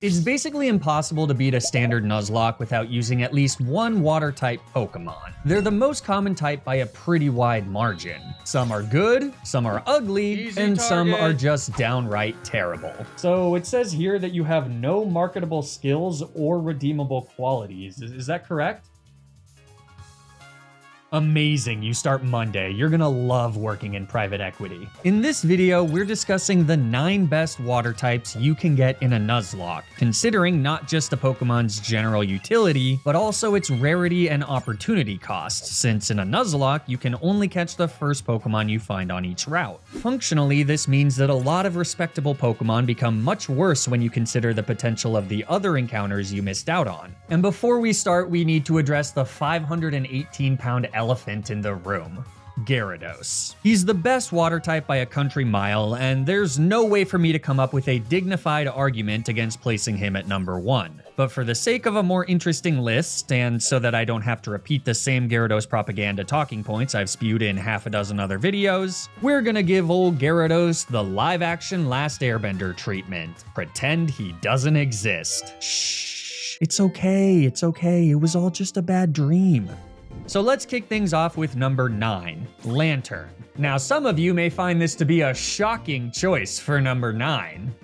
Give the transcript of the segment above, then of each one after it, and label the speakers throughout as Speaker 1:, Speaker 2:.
Speaker 1: It's basically impossible to beat a standard Nuzlocke without using at least one water-type Pokémon. They're the most common type by a pretty wide margin. Some are good, some are ugly, and some are just downright terrible. So it says here that you have no marketable skills or redeemable qualities. Is that correct? Amazing, you start Monday. You're gonna love working in private equity. In this video, we're discussing the 9 best water types you can get in a Nuzlocke, considering not just a Pokemon's general utility, but also its rarity and opportunity cost, since in a Nuzlocke, you can only catch the first Pokemon you find on each route. Functionally, this means that a lot of respectable Pokemon become much worse when you consider the potential of the other encounters you missed out on. And before we start, we need to address the 518-pound elephant in the room. Gyarados. He's the best water type by a country mile, and there's no way for me to come up with a dignified argument against placing him at number 1. But for the sake of a more interesting list, and so that I don't have to repeat the same Gyarados propaganda talking points I've spewed in half a dozen other videos, we're gonna give old Gyarados the live-action Last Airbender treatment. Pretend he doesn't exist. Shh, it's okay, it was all just a bad dream. So let's kick things off with number 9, Lanturn. Now, some of you may find this to be a shocking choice for number 9.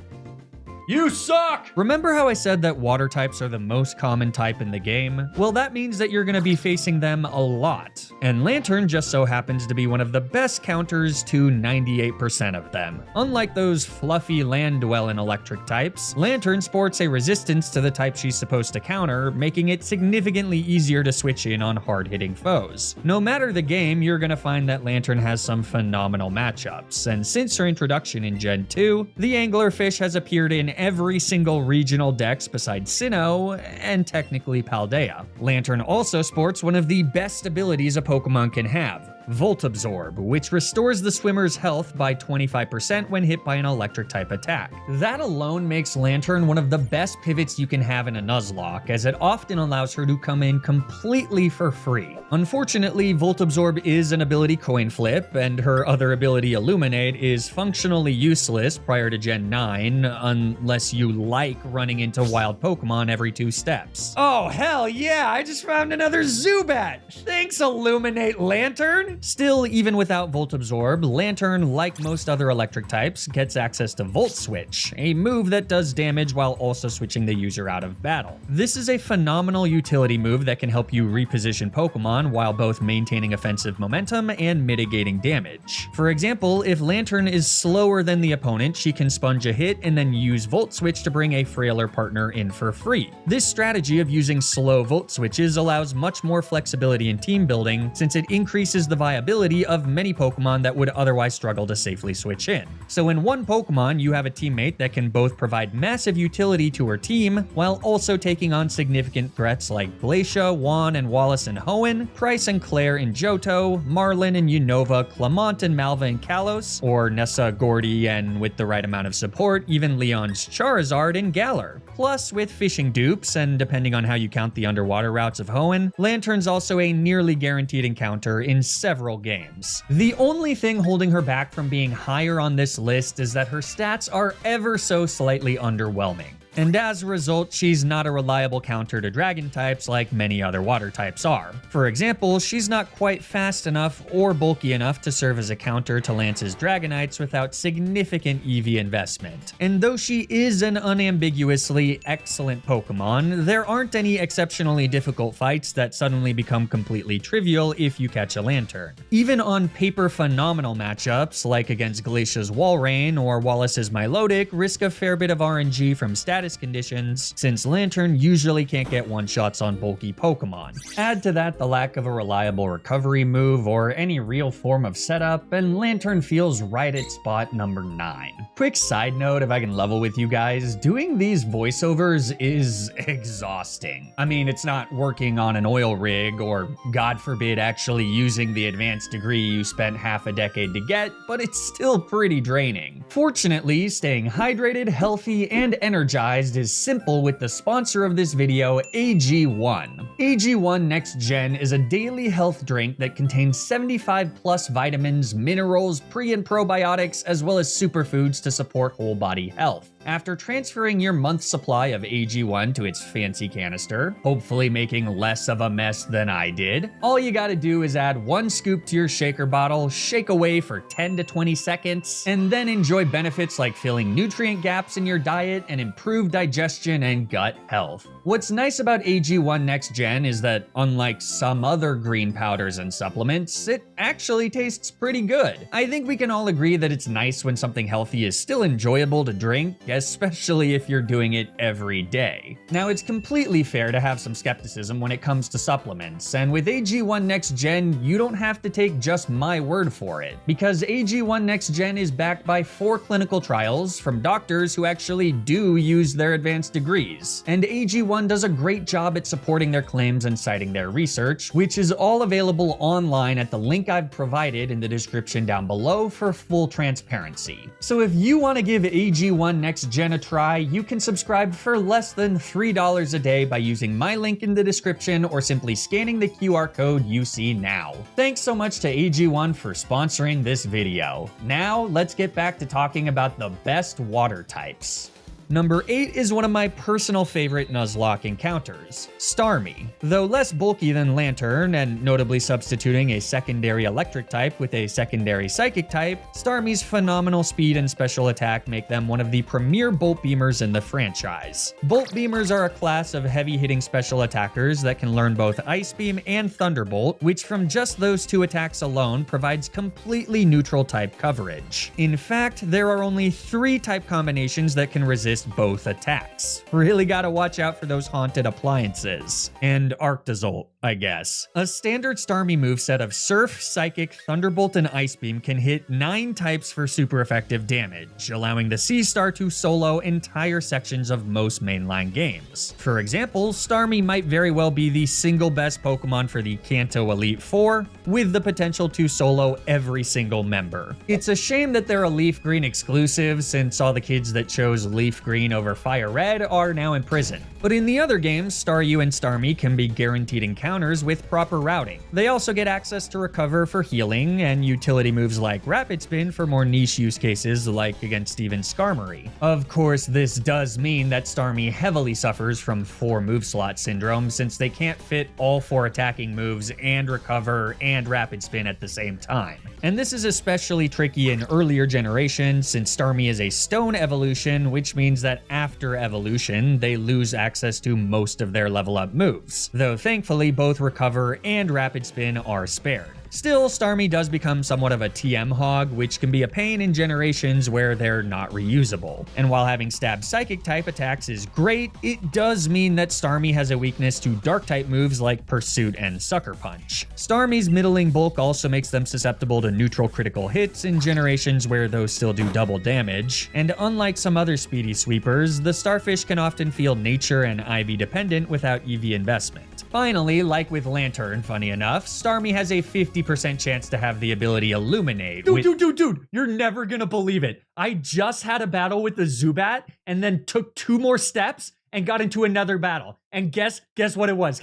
Speaker 1: You suck! Remember how I said that water types are the most common type in the game? Well, that means that you're gonna be facing them a lot. And Lanturn just so happens to be one of the best counters to 98% of them. Unlike those fluffy land-dwelling electric types, Lanturn sports a resistance to the type she's supposed to counter, making it significantly easier to switch in on hard-hitting foes. No matter the game, you're gonna find that Lanturn has some phenomenal matchups, and since her introduction in Gen 2, the Anglerfish has appeared in every single regional dex besides Sinnoh, and technically Paldea. Lanturn also sports one of the best abilities a Pokemon can have, Volt Absorb, which restores the swimmer's health by 25% when hit by an electric-type attack. That alone makes Lanturn one of the best pivots you can have in a Nuzlocke, as it often allows her to come in completely for free. Unfortunately, Volt Absorb is an ability coin flip, and her other ability Illuminate is functionally useless prior to Gen 9, unless you like running into wild Pokemon every 2 steps. Oh, hell yeah, I just found another Zubat! Thanks, Illuminate Lanturn! Still, even without Volt Absorb, Lanturn, like most other electric types, gets access to Volt Switch, a move that does damage while also switching the user out of battle. This is a phenomenal utility move that can help you reposition Pokemon while both maintaining offensive momentum and mitigating damage. For example, if Lanturn is slower than the opponent, she can sponge a hit and then use Volt Switch to bring a frailer partner in for free. This strategy of using slow Volt Switches allows much more flexibility in team building, since it increases the viability of many Pokemon that would otherwise struggle to safely switch in. So in one Pokemon, you have a teammate that can both provide massive utility to her team, while also taking on significant threats like Glacia, Juan and Wallace and Hoenn, Price and Claire in Johto, Marlin and Unova, Clement and Malva and Kalos, or Nessa, Gordy, and with the right amount of support, even Leon's Charizard and Galar. Plus, with fishing dupes, and depending on how you count the underwater routes of Hoenn, Lanturn's also a nearly guaranteed encounter in several games. The only thing holding her back from being higher on this list is that her stats are ever so slightly underwhelming. And as a result, she's not a reliable counter to dragon types like many other water types are. For example, she's not quite fast enough or bulky enough to serve as a counter to Lance's Dragonites without significant EV investment. And though she is an unambiguously excellent Pokemon, there aren't any exceptionally difficult fights that suddenly become completely trivial if you catch a Lanturn. Even on paper phenomenal matchups, like against Glacia's Walrein or Wallace's Milotic, risk a fair bit of RNG from status conditions, since Lanturn usually can't get one-shots on bulky Pokemon. Add to that the lack of a reliable recovery move or any real form of setup, and Lanturn feels right at spot number 9. Quick side note, if I can level with you guys, doing these voiceovers is exhausting. I mean, it's not working on an oil rig or, God forbid, actually using the advanced degree you spent half a decade to get, but it's still pretty draining. Fortunately, staying hydrated, healthy, and energized is simple with the sponsor of this video, AG1. AG1 Next Gen is a daily health drink that contains 75 plus vitamins, minerals, pre and probiotics, as well as superfoods to support whole body health. After transferring your month's supply of AG1 to its fancy canister, hopefully making less of a mess than I did, all you gotta do is add 1 scoop to your shaker bottle, shake away for 10 to 20 seconds, and then enjoy benefits like filling nutrient gaps in your diet and improved digestion and gut health. What's nice about AG1 Next Gen is that, unlike some other green powders and supplements, it actually tastes pretty good. I think we can all agree that it's nice when something healthy is still enjoyable to drink, especially if you're doing it every day. Now, it's completely fair to have some skepticism when it comes to supplements, and with AG1 Next Gen, you don't have to take just my word for it, because AG1 Next Gen is backed by 4 clinical trials from doctors who actually do use their advanced degrees, and AG1 does a great job at supporting their claims and citing their research, which is all available online at the link I've provided in the description down below for full transparency. So if you want to give AG1 Next Gen a try, you can subscribe for less than $3 a day by using my link in the description or simply scanning the QR code you see now. Thanks so much to AG1 for sponsoring this video. Now, let's get back to talking about the best water types. Number 8 is one of my personal favorite Nuzlocke encounters, Starmie. Though less bulky than Lanturn, and notably substituting a secondary electric type with a secondary psychic type, Starmie's phenomenal speed and special attack make them one of the premier Bolt Beamers in the franchise. Bolt Beamers are a class of heavy-hitting special attackers that can learn both Ice Beam and Thunderbolt, which from just those 2 attacks alone provides completely neutral type coverage. In fact, there are only 3 type combinations that can resist both attacks. Really gotta watch out for those haunted appliances. And Arctozolt, I guess. A standard Starmie moveset of Surf, Psychic, Thunderbolt, and Ice Beam can hit 9 types for super effective damage, allowing the C-Star to solo entire sections of most mainline games. For example, Starmie might very well be the single best Pokemon for the Kanto Elite Four, with the potential to solo every single member. It's a shame that they're a Leaf Green exclusive, since all the kids that chose Leaf Green over Fire Red are now in prison. But in the other games, Staryu and Starmie can be guaranteed encounters with proper routing. They also get access to recover for healing, and utility moves like Rapid Spin for more niche use cases like against even Skarmory. Of course, this does mean that Starmie heavily suffers from 4 move slot syndrome, since they can't fit all 4 attacking moves and recover and Rapid Spin at the same time. And this is especially tricky in earlier generations, since Starmie is a stone evolution, which means that after evolution, they lose access to most of their level up moves, though thankfully both recover and Rapid Spin are spared. Still, Starmie does become somewhat of a TM hog, which can be a pain in generations where they're not reusable. And while having Stab Psychic type attacks is great, it does mean that Starmie has a weakness to Dark type moves like Pursuit and Sucker Punch. Starmie's middling bulk also makes them susceptible to neutral critical hits in generations where those still do double damage, and unlike some other speedy sweepers, the Starfish can often feel nature and IV dependent without EV investment. Finally, like with Lanturn, funny enough, Starmie has a 50% chance to have the ability Illuminate. Dude, you're never gonna believe it. I just had a battle with the Zubat and then took 2 more steps and got into another battle. And guess what it was?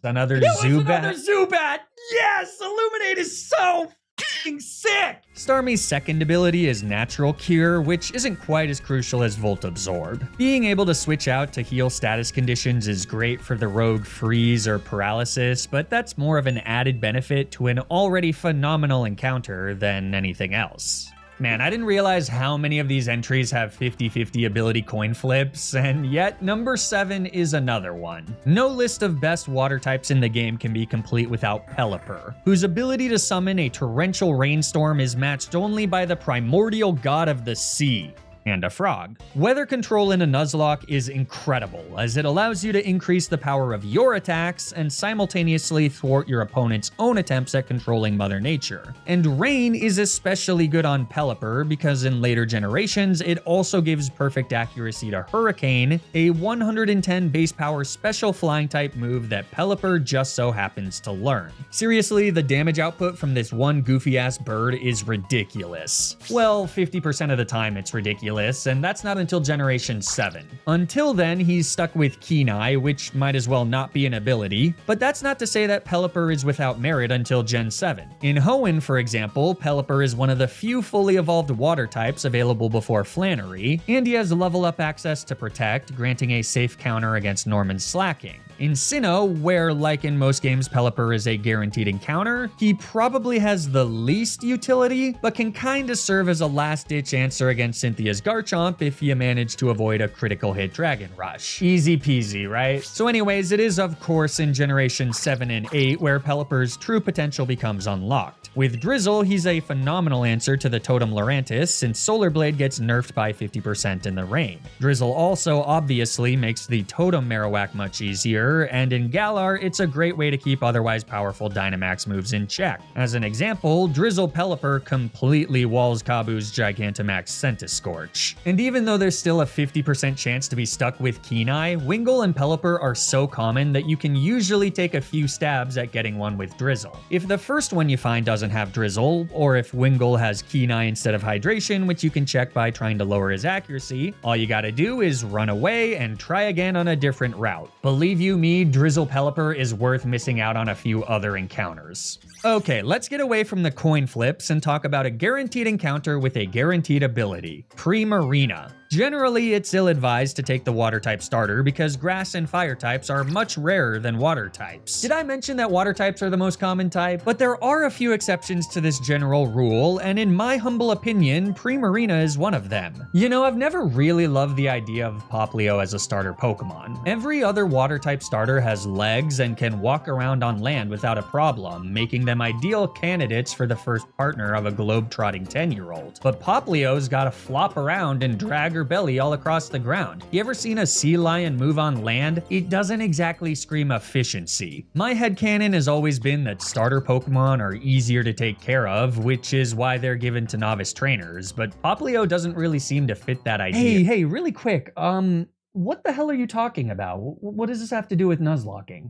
Speaker 1: Another Zubat. Yes, Illuminate is so f***ing sick! Starmie's second ability is Natural Cure, which isn't quite as crucial as Volt Absorb. Being able to switch out to heal status conditions is great for the rogue Freeze or Paralysis, but that's more of an added benefit to an already phenomenal encounter than anything else. Man, I didn't realize how many of these entries have 50-50 ability coin flips, and yet number 7 is another one. No list of best water types in the game can be complete without Pelipper, whose ability to summon a torrential rainstorm is matched only by the primordial god of the sea. And a frog. Weather control in a Nuzlocke is incredible, as it allows you to increase the power of your attacks and simultaneously thwart your opponent's own attempts at controlling Mother Nature. And rain is especially good on Pelipper because in later generations, it also gives perfect accuracy to Hurricane, a 110 base power special flying type move that Pelipper just so happens to learn. Seriously, the damage output from this one goofy ass bird is ridiculous. Well, 50% of the time it's ridiculous, ridiculous, and that's not until Generation 7. Until then, he's stuck with Kenai, which might as well not be an ability, but that's not to say that Pelipper is without merit until Gen 7. In Hoenn, for example, Pelipper is one of the few fully evolved water types available before Flannery, and he has level up access to Protect, granting a safe counter against Norman's Slacking. In Sinnoh, where like in most games Pelipper is a guaranteed encounter, he probably has the least utility, but can kinda serve as a last-ditch answer against Cynthia's Garchomp if you manage to avoid a critical hit Dragon Rush. Easy peasy, right? So anyways, it is of course in Generation 7 and 8 where Pelipper's true potential becomes unlocked. With Drizzle, he's a phenomenal answer to the Totem Lurantis since Solar Blade gets nerfed by 50% in the rain. Drizzle also obviously makes the Totem Marowak much easier, and in Galar, it's a great way to keep otherwise powerful Dynamax moves in check. As an example, Drizzle Pelipper completely walls Kabu's Gigantamax Centiskorch. And even though there's still a 50% chance to be stuck with Kenai, Wingull and Pelipper are so common that you can usually take a few stabs at getting one with Drizzle. If the first one you find doesn't have Drizzle, or if Wingull has Kenai instead of Hydration, which you can check by trying to lower his accuracy, all you gotta do is run away and try again on a different route. Believe you me, Drizzle Pelipper is worth missing out on a few other encounters. Okay, let's get away from the coin flips and talk about a guaranteed encounter with a guaranteed ability, Primarina. Generally, it's ill-advised to take the water-type starter because grass and fire types are much rarer than water types. Did I mention that water types are the most common type? But there are a few exceptions to this general rule, and in my humble opinion, Primarina is one of them. You know, I've never really loved the idea of Popplio as a starter Pokemon. Every other water-type starter has legs and can walk around on land without a problem, making them ideal candidates for the first partner of a globe-trotting 10-year-old. But Popplio's gotta flop around and drag her belly all across the ground. You ever seen a sea lion move on land? It doesn't exactly scream efficiency. My headcanon has always been that starter Pokemon are easier to take care of, which is why they're given to novice trainers, but Popplio doesn't really seem to fit that idea. Hey, really quick, what the hell are you talking about? What does this have to do with Nuzlocking?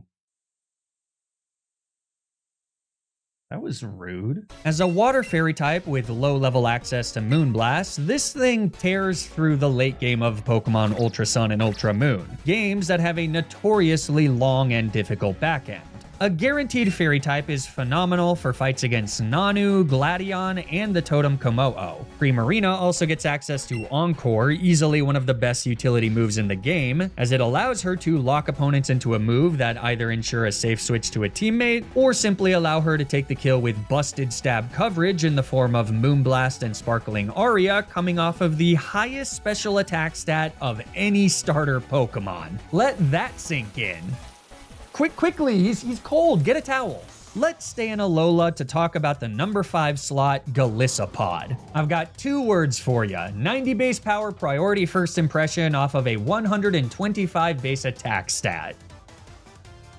Speaker 1: That was rude. As a water fairy type with low-level access to Moonblast, this thing tears through the late game of Pokemon Ultra Sun and Ultra Moon, games that have a notoriously long and difficult backend. A guaranteed fairy type is phenomenal for fights against Nanu, Gladion, and the Totem Komodo. Primarina also gets access to Encore, easily one of the best utility moves in the game, as it allows her to lock opponents into a move that either ensure a safe switch to a teammate, or simply allow her to take the kill with busted stab coverage in the form of Moonblast and Sparkling Aria coming off of the highest special attack stat of any starter Pokemon. Let that sink in. Quickly, he's cold, get a towel. Let's stay in Alola to talk about the number 5 slot, Golisopod. I've got 2 words for you. 90 base power priority first impression off of a 125 base attack stat.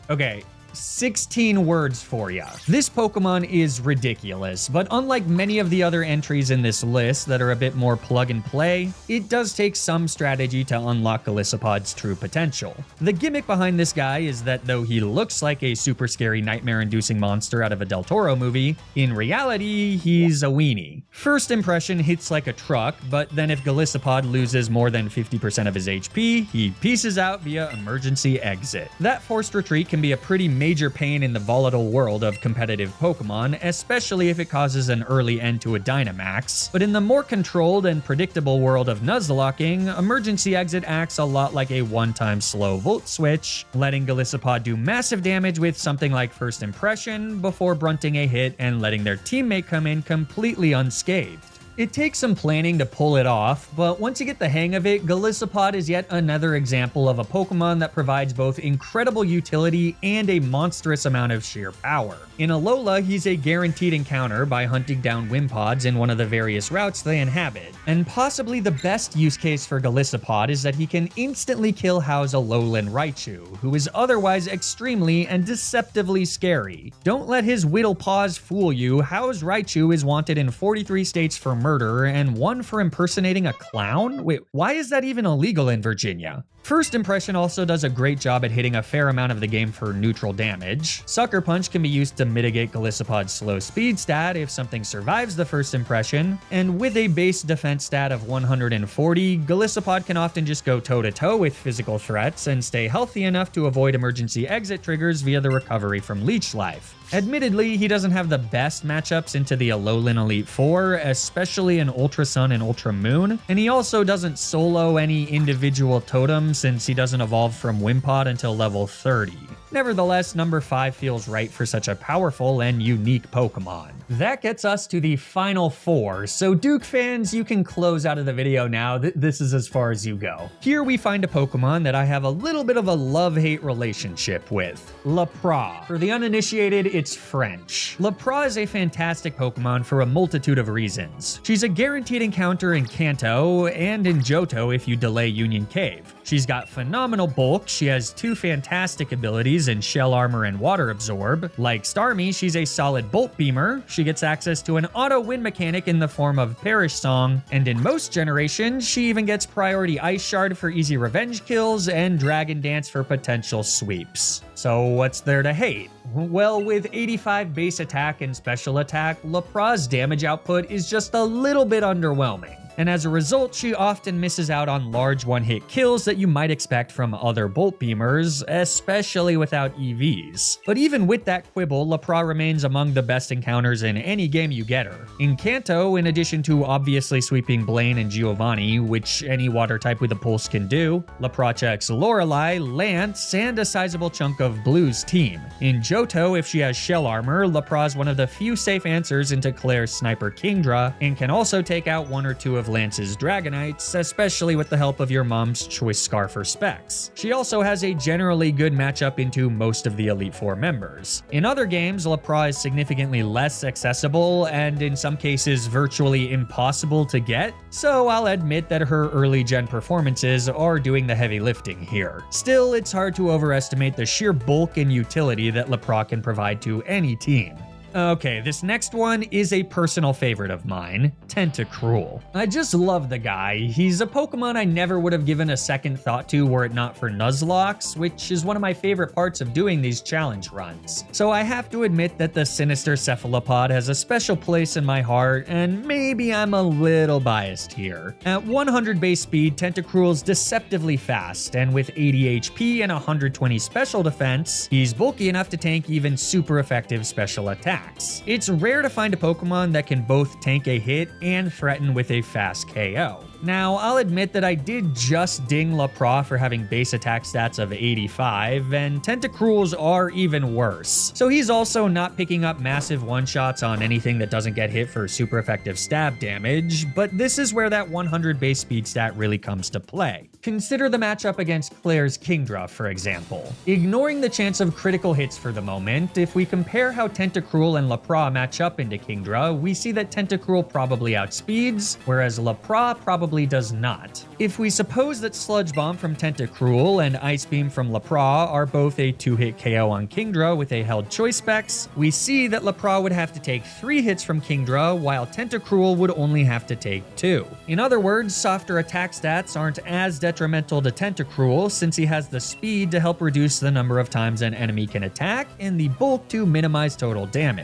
Speaker 1: Okay, 16 words for ya. This Pokemon is ridiculous, but unlike many of the other entries in this list that are a bit more plug and play, it does take some strategy to unlock Golisopod's true potential. The gimmick behind this guy is that though he looks like a super scary nightmare-inducing monster out of a Del Toro movie, in reality, he's a weenie. First impression hits like a truck, but then if Golisopod loses more than 50% of his HP, he pieces out via emergency exit. That forced retreat can be a pretty major pain in the volatile world of competitive Pokemon, especially if it causes an early end to a Dynamax. But in the more controlled and predictable world of Nuzlocking, emergency exit acts a lot like a one-time slow Volt Switch, letting Golisopod do massive damage with something like First Impression before brunting a hit and letting their teammate come in completely unscathed. It takes some planning to pull it off, but once you get the hang of it, Golisopod is yet another example of a Pokemon that provides both incredible utility and a monstrous amount of sheer power. In Alola, he's a guaranteed encounter by hunting down Wimpods in one of the various routes they inhabit. And possibly the best use case for Golisopod is that he can instantly kill How's Alolan Raichu, who is otherwise extremely and deceptively scary. Don't let his Whittle Paws fool you. How's Raichu is wanted in 43 states for murder and 1 for impersonating a clown? Wait, why is that even illegal in Virginia? First Impression also does a great job at hitting a fair amount of the game for neutral damage. Sucker Punch can be used to mitigate Golisopod's slow speed stat if something survives the First Impression, and with a base defense stat of 140, Golisopod can often just go toe-to-toe with physical threats and stay healthy enough to avoid emergency exit triggers via the recovery from Leech Life. Admittedly, he doesn't have the best matchups into the Alolan Elite Four, especially in Ultra Sun and Ultra Moon, and he also doesn't solo any individual totems since he doesn't evolve from Wimpod until level 30. Nevertheless, number 5 feels right for such a powerful and unique Pokemon. That gets us to the final 4, so Duke fans, you can close out of the video now. This is as far as you go. Here we find a Pokemon that I have a little bit of a love-hate relationship with. Lapras. For the uninitiated, it's French. Lapras is a fantastic Pokemon for a multitude of reasons. She's a guaranteed encounter in Kanto and in Johto if you delay Union Cave. She's got phenomenal bulk, she has 2 fantastic abilities in Shell Armor and Water Absorb. Like Starmie, she's a solid Bolt Beamer, she gets access to an auto win mechanic in the form of Perish Song, and in most generations, she even gets priority Ice Shard for easy revenge kills and Dragon Dance for potential sweeps. So what's there to hate? Well, with 85 base attack and special attack, Lapras' damage output is just a little bit underwhelming. And as a result, she often misses out on large one-hit kills that you might expect from other Bolt Beamers, especially without EVs. But even with that quibble, Lapras remains among the best encounters in any game you get her. In Kanto, in addition to obviously sweeping Blaine and Giovanni, which any water type with a pulse can do, Lapras checks Lorelei, Lance, and a sizable chunk of Blue's team. In Johto, if she has Shell Armor, Lapras is one of the few safe answers into Claire's Sniper Kingdra, and can also take out 1 or 2 of Lance's Dragonites, especially with the help of your mom's Choice Scarf or Specs. She also has a generally good matchup into most of the Elite Four members. In other games, Lapras is significantly less accessible and in some cases virtually impossible to get, so I'll admit that her early gen performances are doing the heavy lifting here. Still, it's hard to overestimate the sheer bulk and utility that Lapras can provide to any team. Okay, this next one is a personal favorite of mine, Tentacruel. I just love the guy. He's a Pokemon I never would have given a second thought to were it not for Nuzlocke, which is one of my favorite parts of doing these challenge runs. So I have to admit that the Sinister Cephalopod has a special place in my heart, and maybe I'm a little biased here. At 100 base speed, Tentacruel's deceptively fast, and with 80 HP and 120 special defense, he's bulky enough to tank even super effective special attacks. It's rare to find a Pokemon that can both tank a hit and threaten with a fast KO. Now, I'll admit that I did just ding Lapras for having base attack stats of 85, and Tentacruel's are even worse. So he's also not picking up massive one-shots on anything that doesn't get hit for super effective stab damage, but this is where that 100 base speed stat really comes to play. Consider the matchup against Claire's Kingdra, for example. Ignoring the chance of critical hits for the moment, if we compare how Tentacruel and Lapras match up into Kingdra, we see that Tentacruel probably outspeeds, whereas Lapras probably does not. If we suppose that Sludge Bomb from Tentacruel and Ice Beam from Lapras are both a 2-hit KO on Kingdra with a held choice specs, we see that Lapras would have to take 3 hits from Kingdra, while Tentacruel would only have to take 2. In other words, softer attack stats aren't as detrimental to Tentacruel since he has the speed to help reduce the number of times an enemy can attack and the bulk to minimize total damage.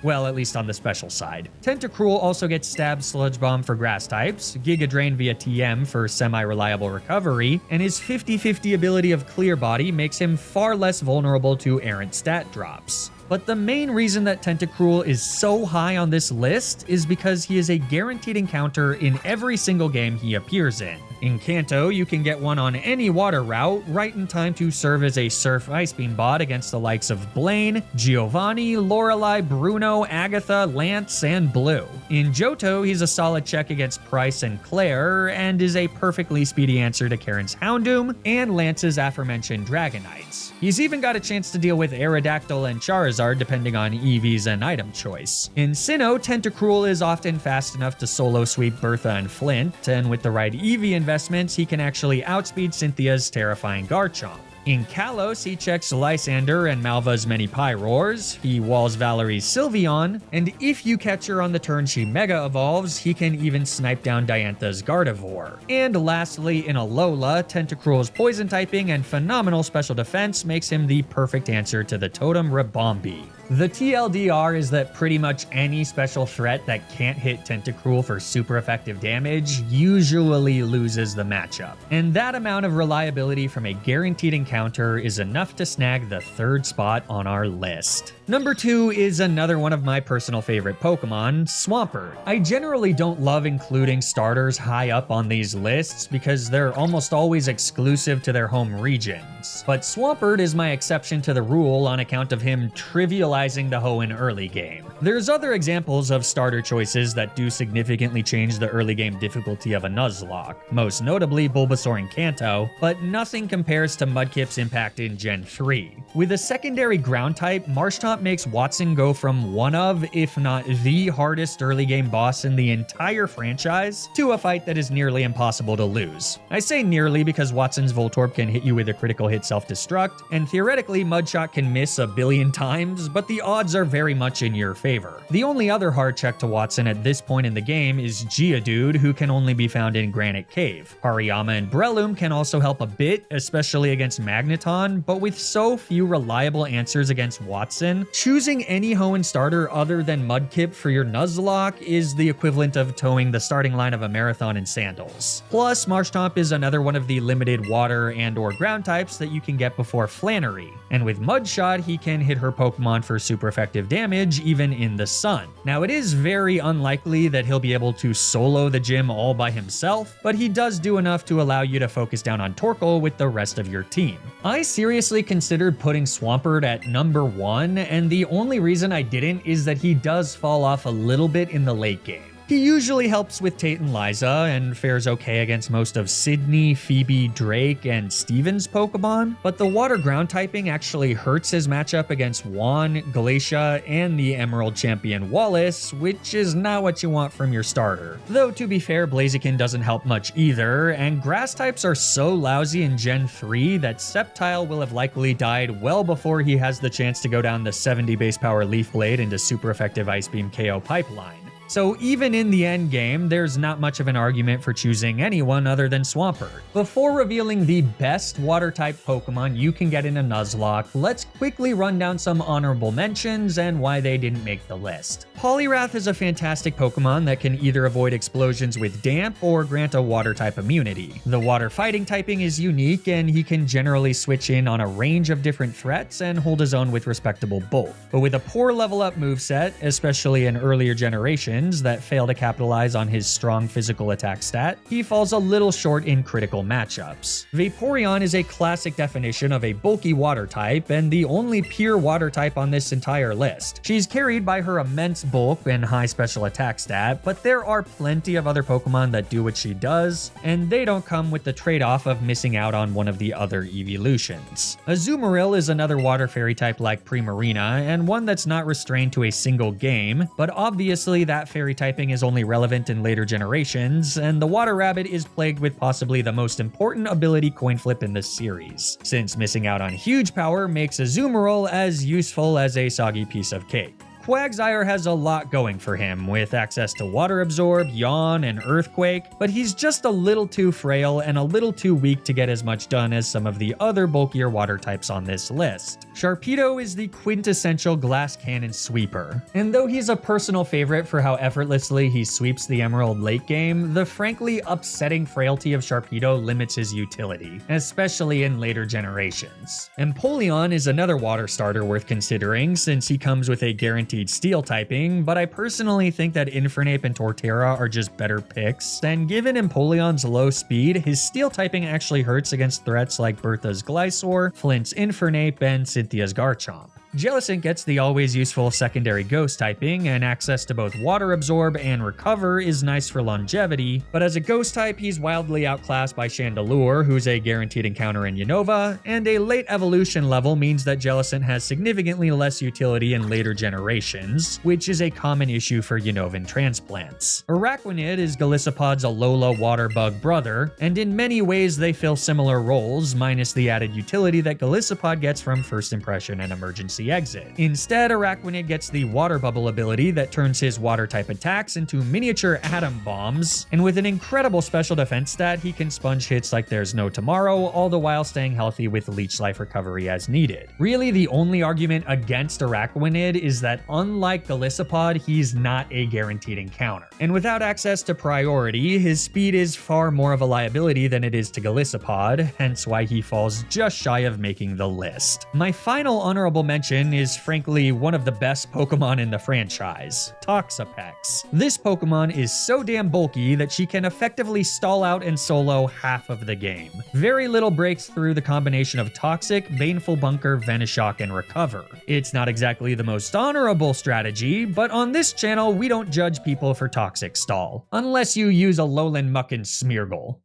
Speaker 1: Well, at least on the special side. Tentacruel also gets Stab Sludge Bomb for grass types, Giga Drain via TM for semi-reliable recovery, and his 50-50 ability of Clear Body makes him far less vulnerable to errant stat drops. But the main reason that Tentacruel is so high on this list is because he is a guaranteed encounter in every single game he appears in. In Kanto, you can get one on any water route, right in time to serve as a Surf Ice Beam bot against the likes of Blaine, Giovanni, Lorelei, Bruno, Agatha, Lance, and Blue. In Johto, he's a solid check against Price and Claire, and is a perfectly speedy answer to Karen's Houndoom and Lance's aforementioned Dragonites. He's even got a chance to deal with Aerodactyl and Charizard depending on EVs and item choice. In Sinnoh, Tentacruel is often fast enough to solo sweep Bertha and Flint, and with the right EV investments, he can actually outspeed Cynthia's terrifying Garchomp. In Kalos, he checks Lysander and Malva's many Pyroars, he walls Valerie's Sylveon, and if you catch her on the turn she Mega Evolves, he can even snipe down Diantha's Gardevoir. And lastly, in Alola, Tentacruel's poison typing and phenomenal special defense makes him the perfect answer to the totem Ribombee. The TLDR is that pretty much any special threat that can't hit Tentacruel for super effective damage usually loses the matchup. And that amount of reliability from a guaranteed encounter is enough to snag the third spot on our list. Number 2 is another one of my personal favorite Pokemon, Swampert. I generally don't love including starters high up on these lists because they're almost always exclusive to their home regions. But Swampert is my exception to the rule on account of him trivializing the Hoenn early game. There's other examples of starter choices that do significantly change the early game difficulty of a Nuzlocke, most notably Bulbasaur and Kanto, but nothing compares to Mudkip's impact in Gen 3. With a secondary ground type, Marshtomp makes Watson go from one of, if not the hardest early game boss in the entire franchise, to a fight that is nearly impossible to lose. I say nearly because Watson's Voltorb can hit you with a critical hit self-destruct, and theoretically Mudshot can miss a billion times, but the odds are very much in your favor. The only other hard check to Watson at this point in the game is Geodude, who can only be found in Granite Cave. Hariyama and Breloom can also help a bit, especially against Magneton, but with so few reliable answers against Watson, choosing any Hoenn starter other than Mudkip for your Nuzlocke is the equivalent of towing the starting line of a marathon in sandals. Plus, Marshtomp is another one of the limited water and/or ground types that you can get before Flannery, and with Mudshot, he can hit her Pokemon for super effective damage even in the sun. Now, it is very unlikely that he'll be able to solo the gym all by himself, but he does do enough to allow you to focus down on Torkoal with the rest of your team. I seriously considered putting Swampert at number 1, and the only reason I didn't is that he does fall off a little bit in the late game. He usually helps with Tate and Liza and fares okay against most of Sydney, Phoebe, Drake, and Steven's Pokemon, but the water ground typing actually hurts his matchup against Juan, Glacia, and the Emerald champion Wallace, which is not what you want from your starter. Though to be fair, Blaziken doesn't help much either, and grass types are so lousy in Gen 3 that Sceptile will have likely died well before he has the chance to go down the 70 base power Leaf Blade into super effective Ice Beam KO pipeline. So even in the end game, there's not much of an argument for choosing anyone other than Swampert. Before revealing the best water-type Pokemon you can get in a Nuzlocke, let's quickly run down some honorable mentions and why they didn't make the list. Poliwrath is a fantastic Pokemon that can either avoid explosions with Damp or grant a water-type immunity. The water fighting typing is unique, and he can generally switch in on a range of different threats and hold his own with respectable bulk. But with a poor level-up moveset, especially in earlier generations, that fail to capitalize on his strong physical attack stat, he falls a little short in critical matchups. Vaporeon is a classic definition of a bulky water type, and the only pure water type on this entire list. She's carried by her immense bulk and high special attack stat, but there are plenty of other Pokemon that do what she does, and they don't come with the trade-off of missing out on one of the other evolutions. Azumarill is another water fairy type like Primarina, and one that's not restrained to a single game, but obviously that fairy typing is only relevant in later generations, and the Water Rabbit is plagued with possibly the most important ability coin flip in the series, since missing out on huge power makes Azumarill as useful as a soggy piece of cake. Quagsire has a lot going for him, with access to Water Absorb, Yawn, and Earthquake, but he's just a little too frail and a little too weak to get as much done as some of the other bulkier water types on this list. Sharpedo is the quintessential glass cannon sweeper, and though he's a personal favorite for how effortlessly he sweeps the Emerald late game, the frankly upsetting frailty of Sharpedo limits his utility, especially in later generations. Empoleon is another water starter worth considering, since he comes with a guaranteed steel typing, but I personally think that Infernape and Torterra are just better picks, and given Empoleon's low speed, his steel typing actually hurts against threats like Bertha's Glysaur, Flint's Infernape, and Cynthia's Garchomp. Jellicent gets the always useful secondary ghost typing, and access to both water absorb and recover is nice for longevity, but as a ghost type, he's wildly outclassed by Chandelure, who's a guaranteed encounter in Unova, and a late evolution level means that Jellicent has significantly less utility in later generations, which is a common issue for Unovan transplants. Araquanid is Golisopod's Alola water bug brother, and in many ways they fill similar roles, minus the added utility that Golisopod gets from first impression and emergency exit. Instead, Araquanid gets the water bubble ability that turns his water type attacks into miniature atom bombs, and with an incredible special defense stat, he can sponge hits like there's no tomorrow, all the while staying healthy with leech life recovery as needed. Really, the only argument against Araquanid is that unlike Golisopod, he's not a guaranteed encounter. And without access to priority, his speed is far more of a liability than it is to Golisopod, hence why he falls just shy of making the list. My final honorable mention is frankly one of the best Pokemon in the franchise, Toxapex. This Pokemon is so damn bulky that she can effectively stall out and solo half of the game. Very little breaks through the combination of Toxic, Baneful Bunker, Venoshock, and Recover. It's not exactly the most honorable strategy, but on this channel we don't judge people for Toxic stall, unless you use a Alolan Muckin Smeargle.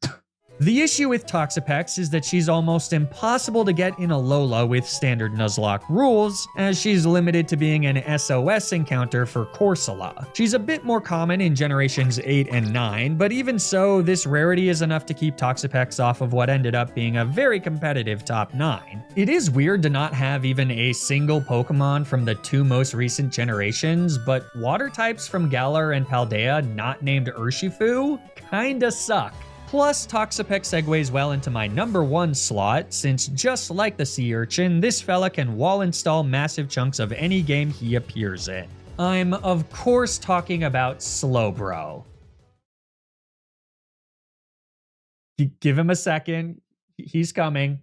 Speaker 1: The issue with Toxapex is that she's almost impossible to get in Alola with standard Nuzlocke rules, as she's limited to being an SOS encounter for Corsola. She's a bit more common in generations 8 and 9, but even so, this rarity is enough to keep Toxapex off of what ended up being a very competitive top 9. It is weird to not have even a single Pokemon from the 2 most recent generations, but water types from Galar and Paldea not named Urshifu kinda suck. Plus, Toxapex segues well into my number 1 slot, since just like the sea urchin, this fella can wall install massive chunks of any game he appears in. I'm of course talking about Slowbro. Give him a second, he's coming.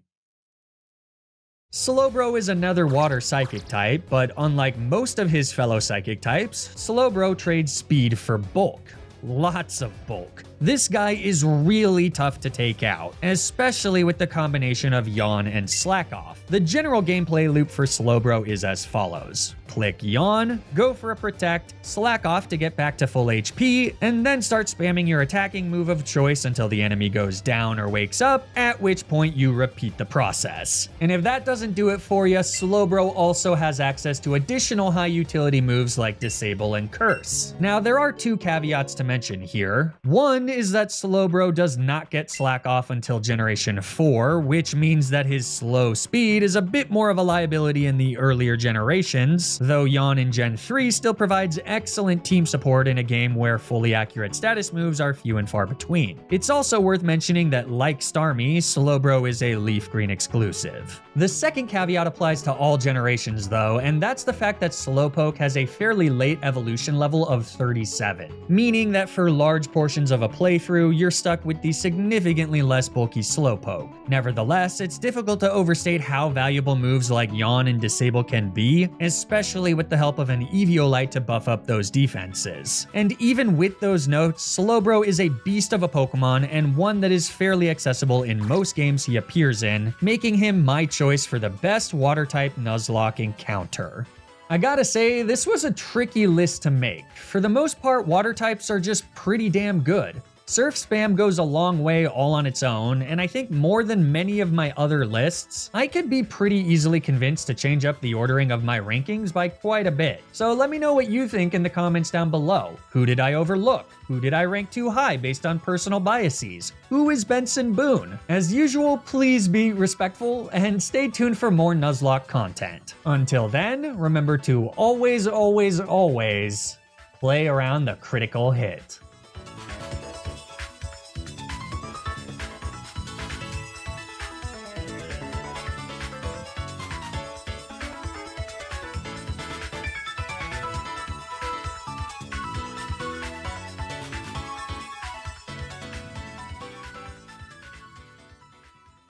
Speaker 1: Slowbro is another water psychic type, but unlike most of his fellow psychic types, Slowbro trades speed for bulk. Lots of bulk. This guy is really tough to take out, especially with the combination of Yawn and Slack Off. The general gameplay loop for Slowbro is as follows. Click Yawn, go for a Protect, Slack Off to get back to full HP, and then start spamming your attacking move of choice until the enemy goes down or wakes up, at which point you repeat the process. And if that doesn't do it for you, Slowbro also has access to additional high utility moves like Disable and Curse. Now, there are 2 caveats to mention here. One is that Slowbro does not get Slack Off until Generation 4, which means that his slow speed is a bit more of a liability in the earlier generations, though Yawn in Gen 3 still provides excellent team support in a game where fully accurate status moves are few and far between. It's also worth mentioning that, like Starmie, Slowbro is a Leaf Green exclusive. The second caveat applies to all generations though, and that's the fact that Slowpoke has a fairly late evolution level of 37, meaning that for large portions of a playthrough, you're stuck with the significantly less bulky Slowpoke. Nevertheless, it's difficult to overstate how valuable moves like Yawn and Disable can be, especially with the help of an Eviolite to buff up those defenses. And even with those notes, Slowbro is a beast of a Pokemon and one that is fairly accessible in most games he appears in, making him my choice for the best water-type Nuzlocke encounter. I gotta say, this was a tricky list to make. For the most part, water types are just pretty damn good. Surf Spam goes a long way all on its own, and I think more than many of my other lists, I could be pretty easily convinced to change up the ordering of my rankings by quite a bit. So let me know what you think in the comments down below. Who did I overlook? Who did I rank too high based on personal biases? Who is Benson Boone? As usual, please be respectful and stay tuned for more Nuzlocke content. Until then, remember to always, always, always play around the critical hit.